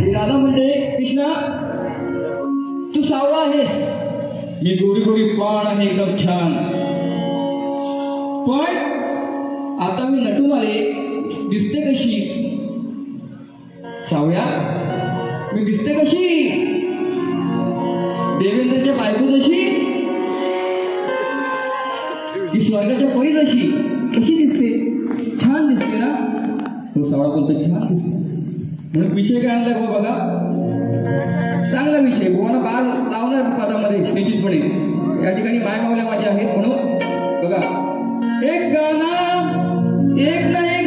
राधा म्हणते कृष्णा तू सावळा आहेस, मी गोरी गोरी पाण आहे एकदम छान, पण आता मी नटून आले दिसते कशी सावळ्या, मी दिसते कशी देवेंद्रच्या बायको जशी की स्वर्गाच्या परी जशी, कशी दिसते, छान दिसते ना. तो सावळा बोलतो छान दिसते. म्हणून विषय काय आणला गो बघा, चांगला विषय गोवाना बाळ लावणार पदामध्ये निश्चितपणे. या ठिकाणी बाय मावल्या माझ्या आहेत म्हणून बघा, एक गाणं एक ना एक